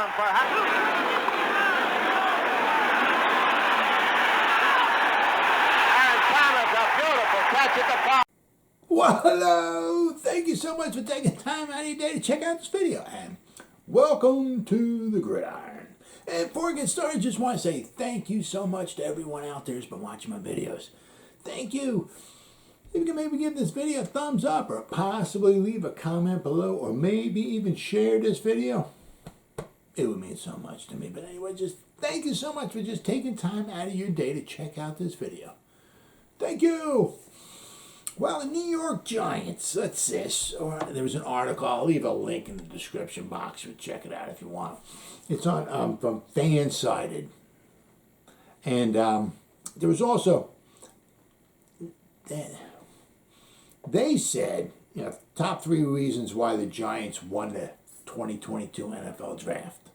down for and Thomas, a beautiful catch at the far. Well, hello. Thank you so much for taking time out of your day to check out this video. And welcome to the Gridiron. And before I get started, just want to say thank you so much to everyone out there who's been watching my videos. Thank you. If you can maybe give this video a thumbs up or possibly leave a comment below or maybe even share this video, it would mean so much to me. But anyway, just thank you so much for just taking time out of your day to check out this video. Thank you. Well, the New York Giants, that's this. Or there was an article. I'll leave a link in the description box. You can check it out if you want. It's on from Fansided. And there was also, they said, top 3 reasons why the Giants won the 2022 NFL Draft.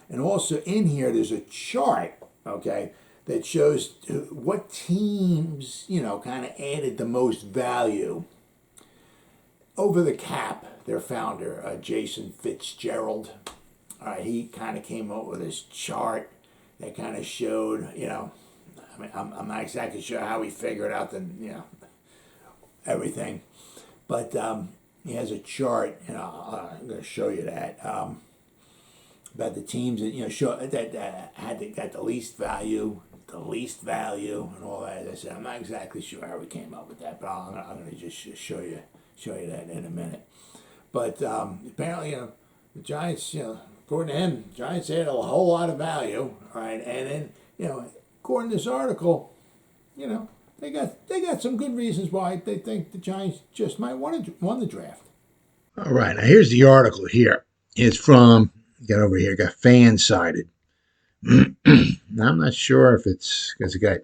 And also in here, there's a chart, okay, that shows what teams, kind of added the most value. Over the Cap, their founder, Jason Fitzgerald, he kind of came up with this chart that kind of showed, I'm not exactly sure how he figured out everything, but he has a chart, and I'm going to show you that, about the teams that, got the least value, and all that. I said, I'm not exactly sure how we came up with that, but I'm going to just show you that in a minute. But apparently, the Giants, according to him, Giants added a whole lot of value, right? And then, according to this article, they got some good reasons why they think the Giants just might won the draft. All right, now here's the article here. It's from, got Fansided. Now, I'm not sure if it's because it got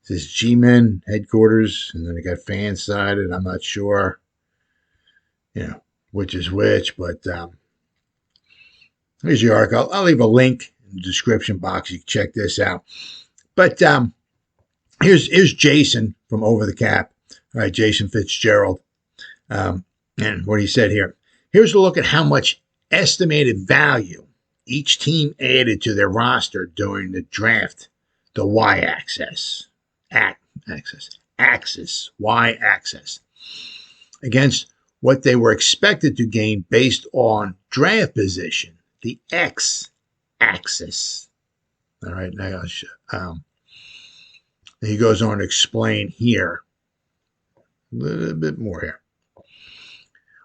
this G-Men headquarters, and then it got Fansided. I'm not sure, which is which, but here's the article. I'll leave a link in the description box. You can check this out. But here's Jason from Over the Cap. All right, Jason Fitzgerald. And what he said here. Here's a look at how much estimated value each team added to their roster during the draft, the y-axis, y-axis, against what they were expected to gain based on draft position, the x-axis. All right, now he goes on to explain here a little bit more here.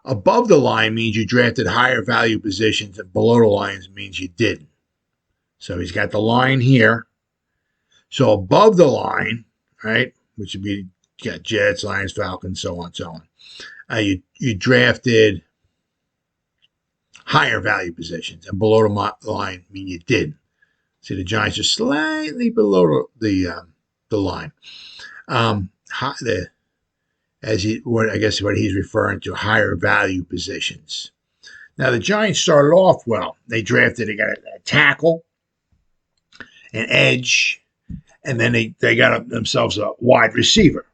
Above the line means you drafted higher value positions, and below the lines means you didn't. So he's got the line here. So above the line, right, which would be Jets, Lions, Falcons, so on, so on. You drafted higher value positions, and below the line mean you didn't. See, the Giants are slightly below the line. What he's referring to, higher value positions. Now, the Giants started off well. They got a tackle, an edge, and then they got themselves a wide receiver.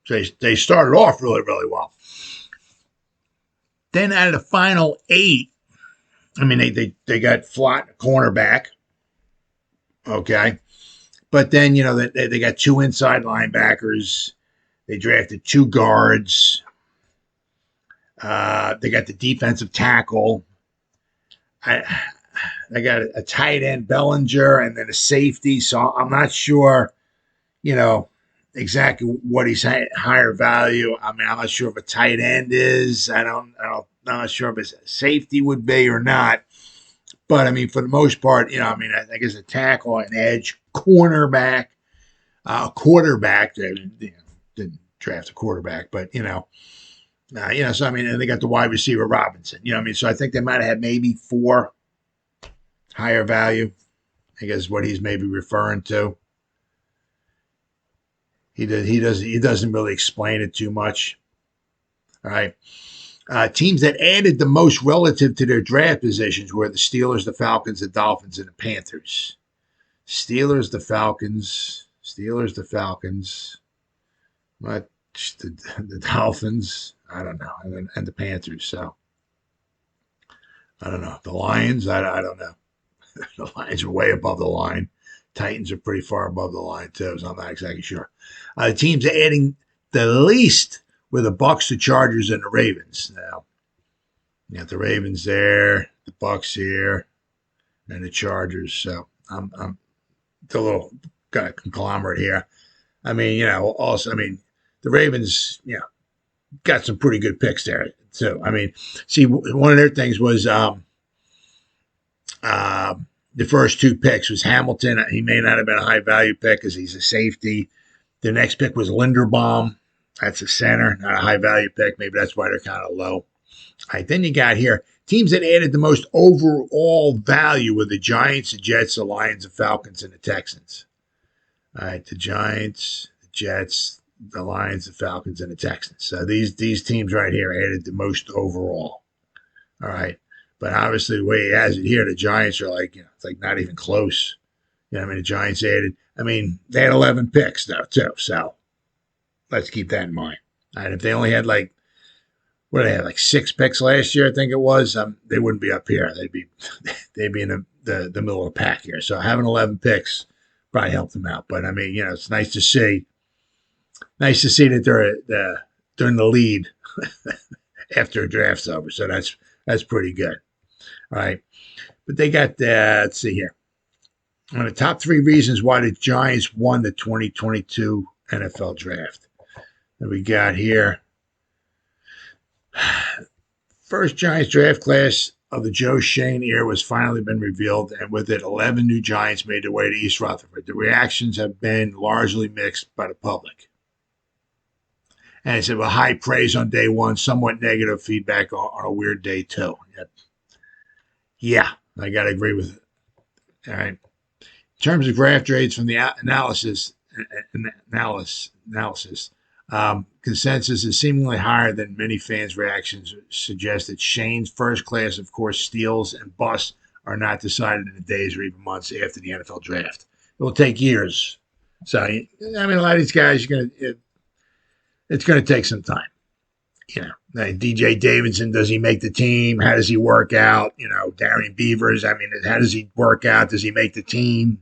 So they started off really, really well. Then out of the final 8, they got flat cornerback, okay? But then, they got 2 inside linebackers. They drafted 2 guards. They got the defensive tackle. They got a tight end, Bellinger, and then a safety. So I'm not sure, exactly what he's higher value. I'm not sure if a tight end is. I'm not sure if a safety would be or not. But for the most part, I guess a tackle, an edge, cornerback, quarterback. Didn't draft a quarterback, but so and they got the wide receiver Robinson. So I think they might have had maybe 4 higher value. I guess what he's maybe referring to. He doesn't really explain it too much. All right. Teams that added the most relative to their draft positions were the Steelers, the Falcons, the Dolphins, and the Panthers. Steelers, the Falcons. But the Dolphins, I don't know, and the Panthers. So I don't know. The Lions, I don't know. The Lions are way above the line. Titans are pretty far above the line too, so I'm not exactly sure. The teams are adding the least were the Bucks, the Chargers, and the Ravens. Now, you got the Ravens there, the Bucks here, and the Chargers. So I'm a little got a conglomerate here. I mean, also, the Ravens, got some pretty good picks there too. I mean, see, one of their things was the first two picks was Hamilton. He may not have been a high value pick because he's a safety. The next pick was Linderbaum. That's a center, not a high value pick. Maybe that's why they're kind of low. All right, then you got here teams that added the most overall value were the Giants, the Jets, the Lions, the Falcons, and the Texans. All right, the Giants, the Jets, the Lions, the Falcons, and the Texans. So these teams right here added the most overall. All right. But obviously, the way he has it here, the Giants are like, it's like not even close. The Giants added, they had 11 picks, though, too. So let's keep that in mind. And if they only had what did they have, 6 picks last year, I think it was, they wouldn't be up here. They'd be in the middle of the pack here. So having 11 picks probably helped them out. But, it's nice to see. Nice to see that they're in the lead after a draft's over. So that's pretty good. All right. But they got, let's see here. On the top 3 reasons why the Giants won the 2022 NFL draft. That we got here. First Giants draft class of the Joe Schoen era was finally been revealed, and with it, 11 new Giants made their way to East Rutherford. The reactions have been largely mixed by the public. And it said, well, high praise on day 1, somewhat negative feedback on a weird day 2. Yep. Yeah, I got to agree with it. All right. In terms of draft grades from the analysis, consensus is seemingly higher than many fans' reactions suggest that Shane's first class, of course, steals and busts are not decided in the days or even months after the NFL draft. It will take years. So, a lot of these guys, it's going to take some time. Like DJ Davidson, does he make the team? How does he work out? Darian Beavers, how does he work out? Does he make the team?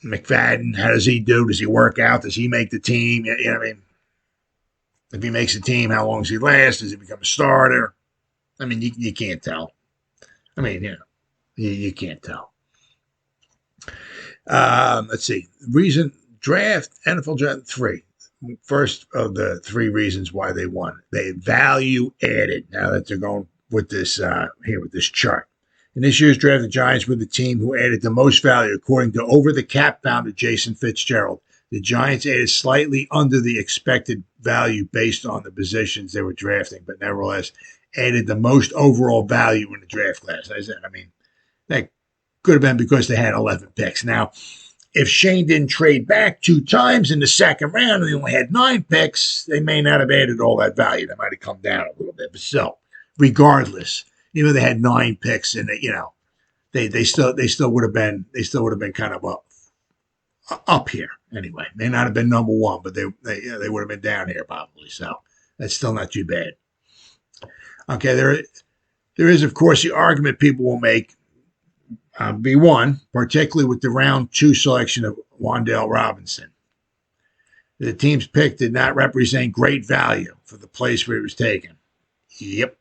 McFadden, how does he do? Does he work out? Does he make the team? If he makes the team, how long does he last? Does he become a starter? You can't tell. You can't tell. Let's see. NFL draft 3. First of the 3 reasons why they won. They value added. Now that they're going with this here with this chart. In this year's draft, the Giants were the team who added the most value, according to over-the-cap founder Jason Fitzgerald. The Giants added slightly under the expected value based on the positions they were drafting, but nevertheless added the most overall value in the draft class. I said, that could have been because they had 11 picks. Now, if Shane didn't trade back 2 times in the second round and they only had 9 picks, they may not have added all that value. They might have come down a little bit. But still, regardless, even though they had 9 picks and they still would have been kind of up here anyway. May not have been number 1, but they would have been down here probably. So that's still not too bad. Okay, there is of course the argument people will make. B1, particularly with the round 2 selection of Wan'Dale Robinson. The team's pick did not represent great value for the place where he was taken. Yep.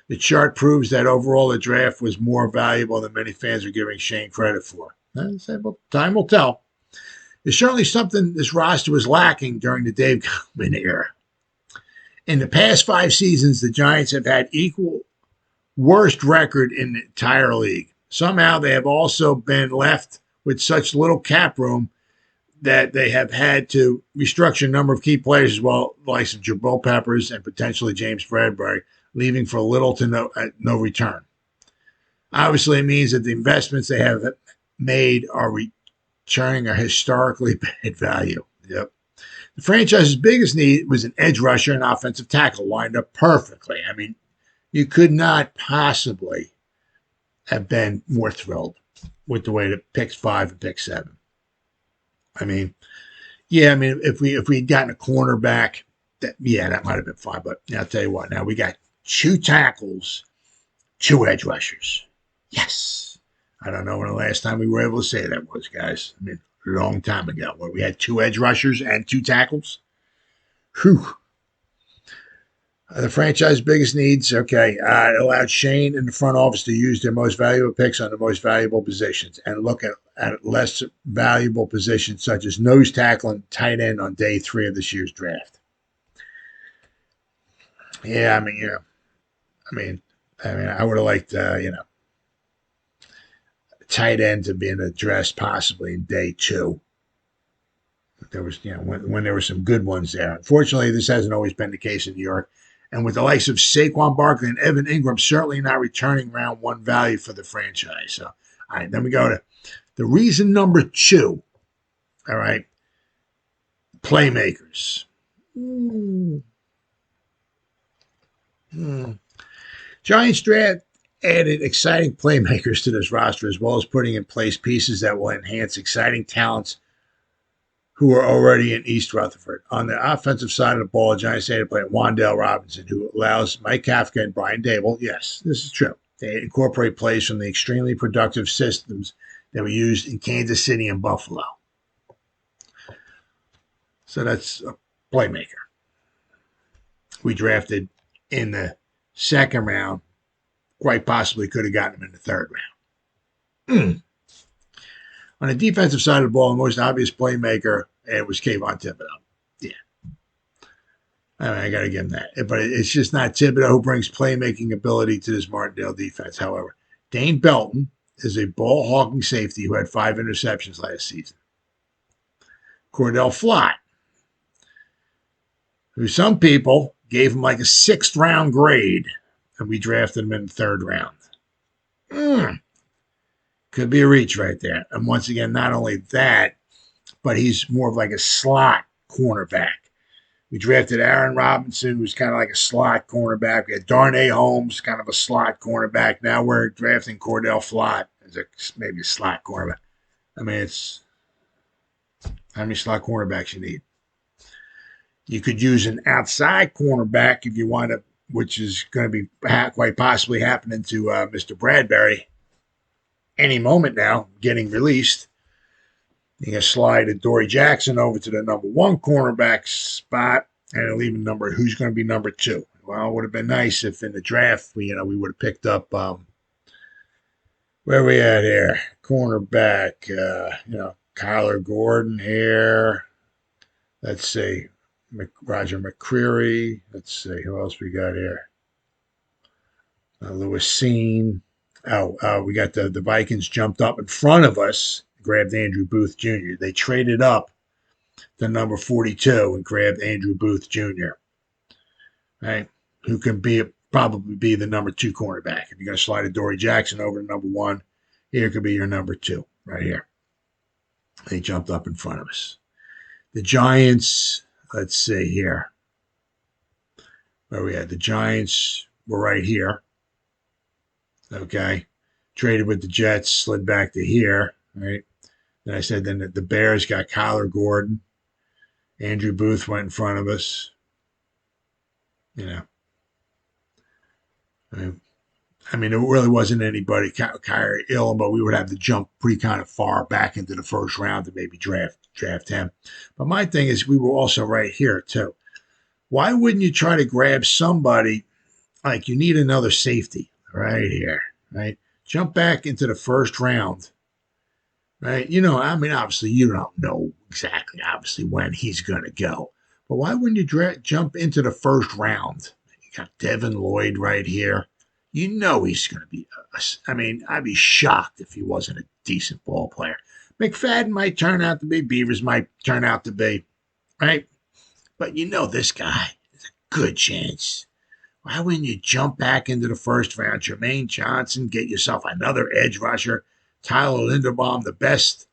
The chart proves that overall the draft was more valuable than many fans are giving Shane credit for. Time will tell. There's certainly something this roster was lacking during the Dave Gettleman era. In the past 5 seasons, the Giants have had equal worst record in the entire league. Somehow they have also been left with such little cap room that they have had to restructure a number of key players as well, like some Jabrill Peppers and potentially James Bradbury, leaving for little to no return. Obviously, it means that the investments they have made are returning a historically bad value. Yep. The franchise's biggest need was an edge rusher and offensive tackle lined up perfectly. You could not possibly have been more thrilled with the way that picks 5 and pick 7. If we had gotten a cornerback, that might have been fine. But I'll tell you what, now we got 2 tackles, 2 edge rushers. Yes. I don't know when the last time we were able to say that was, guys. I mean, a long time ago, where we had 2 edge rushers and 2 tackles. Whew. The franchise biggest needs, okay, it allowed Shane and the front office to use their most valuable picks on the most valuable positions and look at less valuable positions such as nose tackle and tight end on day 3 of this year's draft. Yeah, I would have liked, tight end to be addressed possibly in day 2. There was, when there were some good ones there. Unfortunately, this hasn't always been the case in New York. And with the likes of Saquon Barkley and Evan Ingram certainly not returning round 1 value for the franchise. So, all right, then we go to the reason number 2. All right, playmakers. Giants draft added exciting playmakers to this roster, as well as putting in place pieces that will enhance exciting talents who are already in East Rutherford. On the offensive side of the ball, the Giants added player Wan'Dale Robinson, who allows Mike Kafka and Brian Dable, yes, this is true, they incorporate plays from the extremely productive systems that were used in Kansas City and Buffalo. So that's a playmaker. We drafted in the 2nd round, quite possibly could have gotten him in the 3rd round. On the defensive side of the ball, the most obvious playmaker, it was Kayvon Thibodeau. Yeah. I got to give him that. But it's just not Thibodeau who brings playmaking ability to this Martindale defense. However, Dane Belton is a ball-hawking safety who had 5 interceptions last season. Cordell Flott, who some people gave him like a 6th round grade, and we drafted him in the 3rd round. Could be a reach right there. And once again, not only that, but he's more of like a slot cornerback. We drafted Aaron Robinson, who's kind of like a slot cornerback. We had Darnay Holmes, kind of a slot cornerback. Now we're drafting Cordell Flott as maybe a slot cornerback. I mean, it's how many slot cornerbacks you need. You could use an outside cornerback if you want to, which is going to be quite possibly happening to Mr. Bradbury any moment now, getting released. You can slide Adoree Jackson over to the number 1 cornerback spot and leave who's going to be number 2. Well, it would have been nice if in the draft we would have picked up where we at here? Cornerback, Kyler Gordon here. Let's see. Roger McCreary. Let's see. Who else we got here? Lewis Seen. We got the Vikings jumped up in front of us, grabbed Andrew Booth Jr. They traded up to number 42 and grabbed Andrew Booth Jr. Right? Who can probably be the number 2 cornerback. If you're going to slide Adoree Jackson over to number 1, here could be your number 2 right here. They jumped up in front of us. The Giants, let's see here. Where we had the Giants were right here. Okay. Traded with the Jets, slid back to here. Right. Then I said then the Bears got Kyler Gordon. Andrew Booth went in front of us. I mean, there really wasn't anybody, Kyrie ill, but we would have to jump pretty kind of far back into the 1st round to maybe draft him. But my thing is, we were also right here too. Why wouldn't you try to grab somebody like you need another safety right here, right? Jump back into the 1st round, right? Obviously you don't know exactly, obviously, when he's going to go. But why wouldn't you jump into the 1st round? You got Devin Lloyd right here. He's going to be, I'd be shocked if he wasn't a decent ball player. McFadden might turn out to be, Beavers might turn out to be, right? But this guy is a good chance. Why wouldn't you jump back into the 1st round? Jermaine Johnson, get yourself another edge rusher. Tyler Linderbaum, the best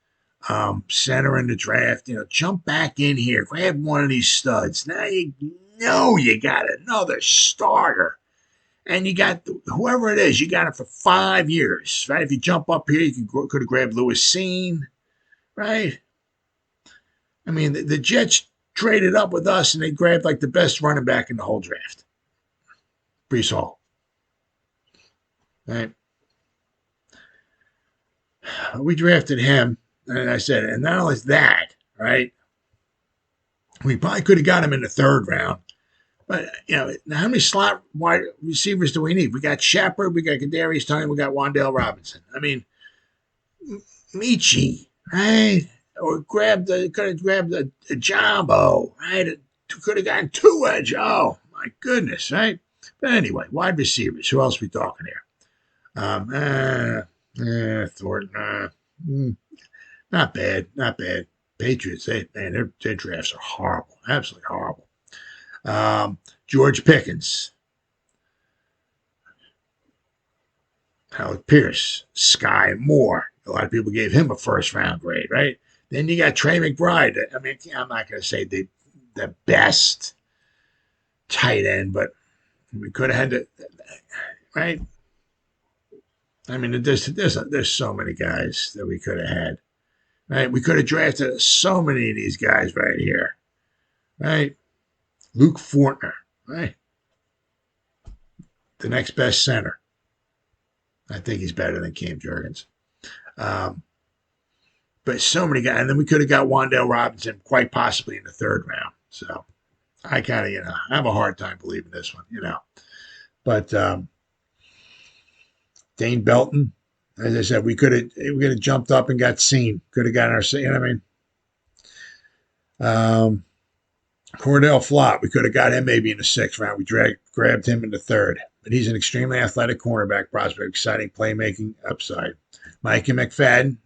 center in the draft. Jump back in here. Grab one of these studs. Now you got another starter. And you got whoever it is, you got it for 5 years, right? If you jump up here, you could have grabbed Lewis Seen, right? I mean, the Jets traded up with us, and they grabbed like the best running back in the whole draft. Breece Hall. Right? We drafted him, and I said, and not only that, right? We probably could have got him in the third round. But, how many slot wide receivers do we need? We got Shepard, we got Kadarius Toney, we got Wan'Dale Robinson. I mean, Michi, right? Or could have grabbed a Jumbo, right? Could have gotten Tua. Oh, my goodness, right? But anyway, wide receivers. Who else are we talking here? Thornton. Not bad. Patriots, their drafts are horrible, absolutely horrible. George Pickens, Howard Pierce, Sky Moore. A lot of people gave him a first-round grade, right? Then you got Trey McBride. I mean, I'm not going to say the best tight end, but we could have had right? I mean, there's so many guys that we could have had, right? We could have drafted so many of these guys right here, right? Luke Fortner, right? The next best center. I think he's better than Cam Jurgens. But so many guys. And then we could have got Wan'Dale Robinson quite possibly in the third round. So I kind of, I have a hard time believing this one, But Dane Belton, as I said, we could have jumped up and got seen. Could have gotten our, Cordell Flott, we could have got him maybe in the sixth round. We grabbed him in the third. But he's an extremely athletic cornerback prospect, exciting playmaking upside. Micah McFadden,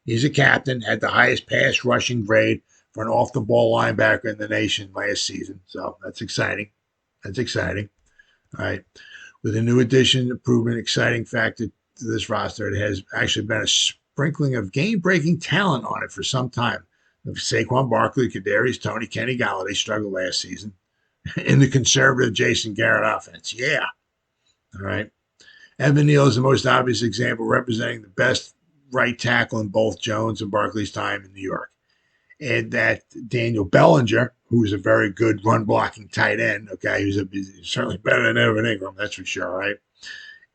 he's a captain, had the highest pass rushing grade for an off-the-ball linebacker in the nation last season. So that's exciting. All right. With a new addition, a proven exciting factor to this roster, it has actually been a sprinkling of game-breaking talent on it for some time. Saquon Barkley, Kadarius Toney, Kenny Golladay struggled last season in the conservative Jason Garrett offense. Yeah. All right. Evan Neal is the most obvious example representing the best right tackle in both Jones and Barkley's time in New York. And that Daniel Bellinger, who's a very good run-blocking tight end, okay, he's certainly better than Evan Ingram, that's for sure, right?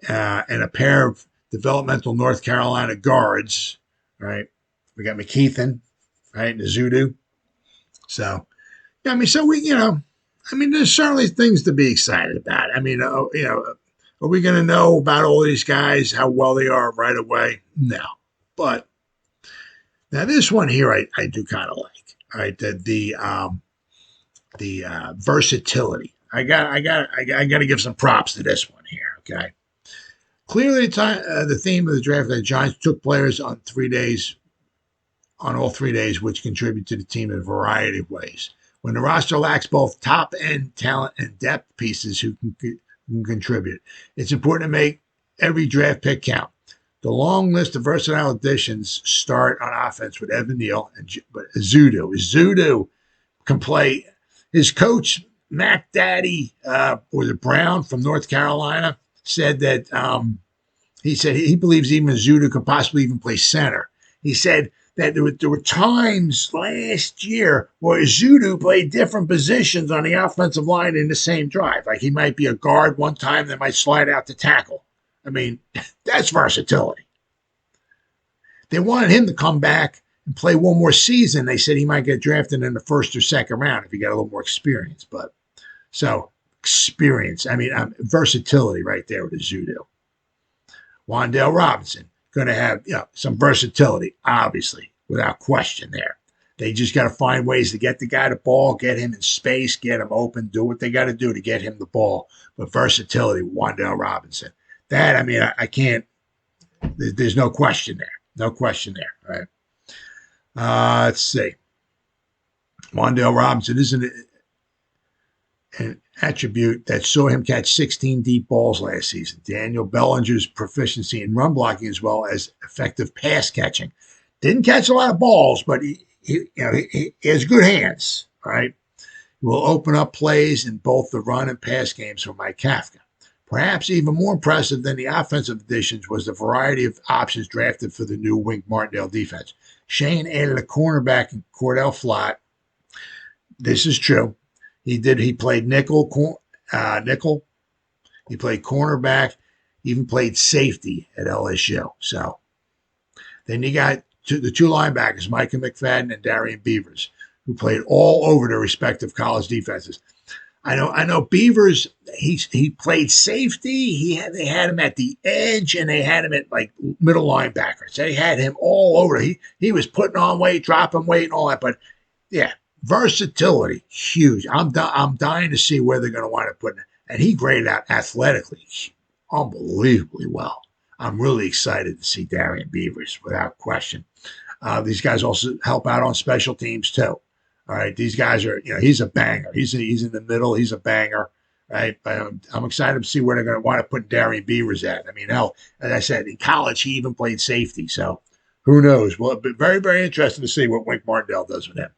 And a pair of developmental North Carolina guards, right? We got McKeithen, right, and Zudu. So, there's certainly things to be excited about. I mean, are we going to know about all these guys, how well they are right away? No. But now this one here, I do kind of like. All right, the versatility. I got to give some props to this one here. Okay. Clearly, the theme of the draft, the Giants took players on all 3 days, which contribute to the team in a variety of ways. When the roster lacks both top-end talent and depth pieces who can contribute, it's important to make every draft pick count. The long list of versatile additions start on offense with Evan Neal, but Zudu can play. His coach, Mac Daddy, or the Brown from North Carolina, said that he believes even Zudu could possibly even play center. He said that there were times last year where Zudu played different positions on the offensive line in the same drive. Like he might be a guard one time, that might slide out to tackle. I mean, that's versatility. They wanted him to come back and play one more season. They said he might get drafted in the first or second round if he got a little more experience. But so experience, versatility right there with Zudu. Wan'Dale Robinson, going to have some versatility, obviously, without question there. They just got to find ways to get the guy the ball, get him in space, get him open, do what they got to do to get him the ball. But versatility, Wan'Dale Robinson. That, I can't, there's no question there. No question there, right? Let's see. Wan'Dale Robinson isn't an attribute that saw him catch 16 deep balls last season. Daniel Bellinger's proficiency in run blocking as well as effective pass catching. Didn't catch a lot of balls, but he has good hands, right? He will open up plays in both the run and pass games for Mike Kafka. Perhaps even more impressive than the offensive additions was the variety of options drafted for the new Wink Martindale defense. Shane added a cornerback in Cordell Flott. This is true. He played nickel. He played cornerback, even played safety at LSU. So then you got the two linebackers, Micah McFadden and Darian Beavers, who played all over their respective college defenses. I know Beavers. He played safety. They had him at the edge, and they had him at like middle linebackers. They had him all over. He was putting on weight, dropping weight, and all that. But yeah, versatility, huge. I'm dying to see where they're going to wind up putting it. And he graded out athletically, unbelievably well. I'm really excited to see Darian Beavers, without question. These guys also help out on special teams too. All right, these guys are, he's a banger. He's in the middle. He's a banger, right? I'm excited to see where they're going to want to put Darian Beavers at. I mean, hell, as I said, in college, he even played safety. So who knows? Well, it'll be very, very interesting to see what Wink Martindale does with him.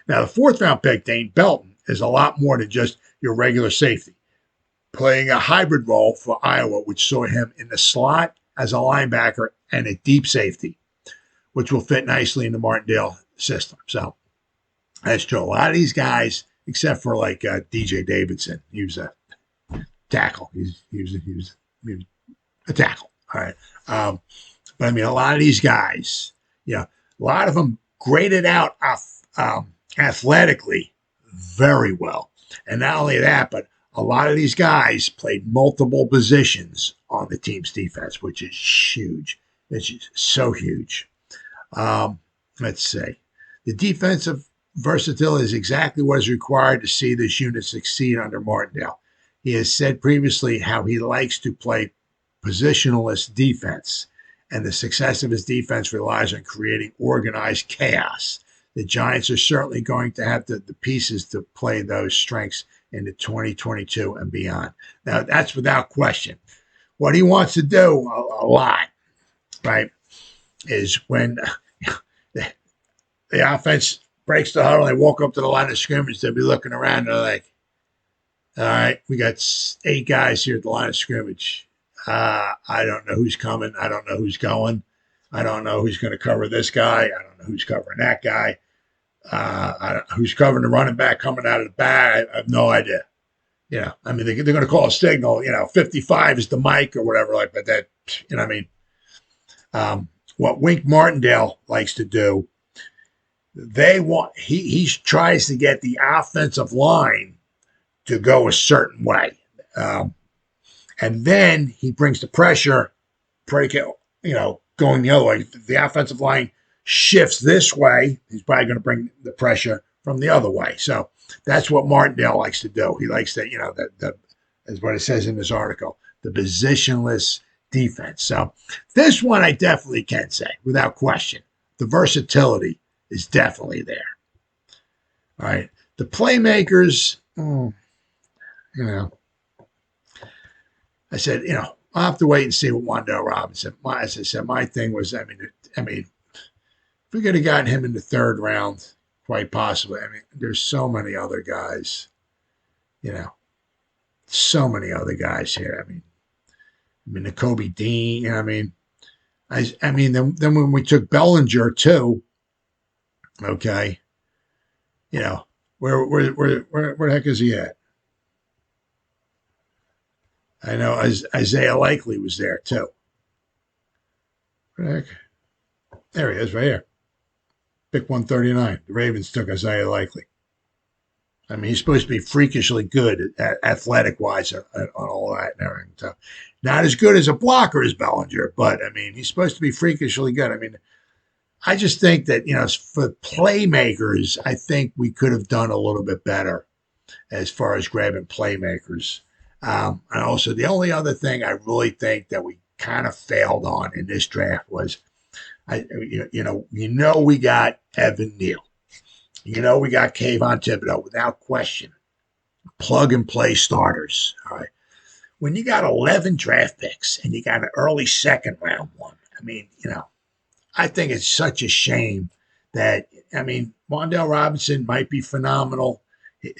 Now, the fourth round pick, Dane Belton, is a lot more than just your regular safety, playing a hybrid role for Iowa, which saw him in the slot as a linebacker and a deep safety, which will fit nicely in the Martindale system. So that's true. A lot of these guys, except for like DJ Davidson, he was a tackle. He was a tackle. All right. But I mean, a lot of these guys, a lot of them graded out athletically very well. And not only that, but a lot of these guys played multiple positions on the team's defense, which is huge. It's just so huge. Let's see. The defensive versatility is exactly what is required to see this unit succeed under Martindale. He has said previously how he likes to play positionless defense, and the success of his defense relies on creating organized chaos. The Giants are certainly going to have the pieces to play those strengths into 2022 and beyond. Now, that's without question. What he wants to do a lot, right, is when the offense breaks the huddle, they walk up to the line of scrimmage, they'll be looking around, they're like, all right, we got 8 guys here at the line of scrimmage. I don't know who's coming. I don't know who's going. I don't know who's going to cover this guy. I don't know who's covering that guy. I don't know who's covering the running back coming out of the back. I have no idea. I mean, they're going to call a signal, 55 is the mic or whatever, like, but that, I mean, what Wink Martindale likes to do, he tries to get the offensive line to go a certain way. And then he brings the pressure, going the other way. The offensive line shifts this way, he's probably going to bring the pressure from the other way. So that's what Martindale likes to do. He likes to, as what it says in this article, the positionless defense. So this one I definitely can say, without question, the versatility is definitely there. All right. The playmakers, I said, I'll have to wait and see what Wan'Dale Robinson. As I said, my thing was, I mean, if we could have gotten him in the third round, quite possibly. I mean, there's so many other guys, so many other guys here. I mean, the Kobe Dean. Then when we took Bellinger too, okay, where the heck is he at? I know Isaiah Likely was there too. Where the heck? There he is, right here. Pick 139. The Ravens took Isaiah Likely. I mean, he's supposed to be freakishly good athletic-wise on all that and everything. So, not as good as a blocker as Bellinger, but, I mean, he's supposed to be freakishly good. I mean, I just think that, for playmakers, I think we could have done a little bit better as far as grabbing playmakers. And also, the only other thing I really think that we kind of failed on in this draft was, we got Evan Neal. We got Kayvon Thibodeau, without question. Plug and play starters. All right. When you got 11 draft picks and you got an early second round one, I mean, I think it's such a shame that, Wan'Dale Robinson might be phenomenal.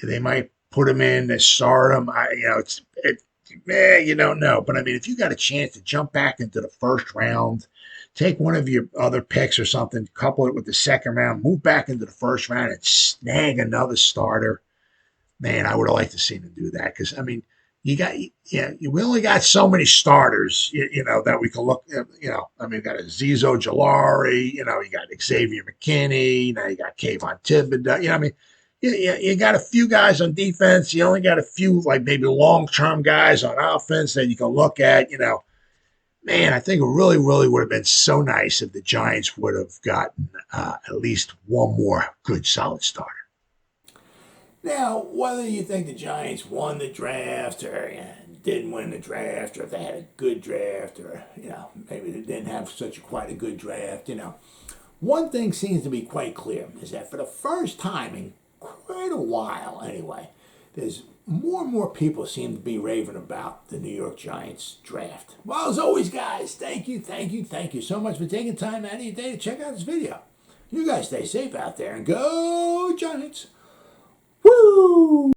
They might put him in as stardom. You don't know. But, if you got a chance to jump back into the first round, take one of your other picks or something, couple it with the second round, move back into the first round and snag another starter. Man, I would have liked to see him do that because, we only got so many starters, that we can look at, I mean, we got Azeez Ojulari, you got Xavier McKinney, now you got Kayvon Thibodeau, I mean, you got a few guys on defense. You only got a few, like maybe long-term guys on offense that you can look at, Man, I think it really, really would have been so nice if the Giants would have gotten at least one more good, solid starter. Now, whether you think the Giants won the draft or didn't win the draft, or if they had a good draft, or maybe they didn't have quite a good draft, one thing seems to be quite clear is that for the first time in quite a while, anyway, there's more and more people seem to be raving about the New York Giants draft. Well, as always, guys, thank you so much for taking time out of your day to check out this video. You guys stay safe out there and go Giants. Woo!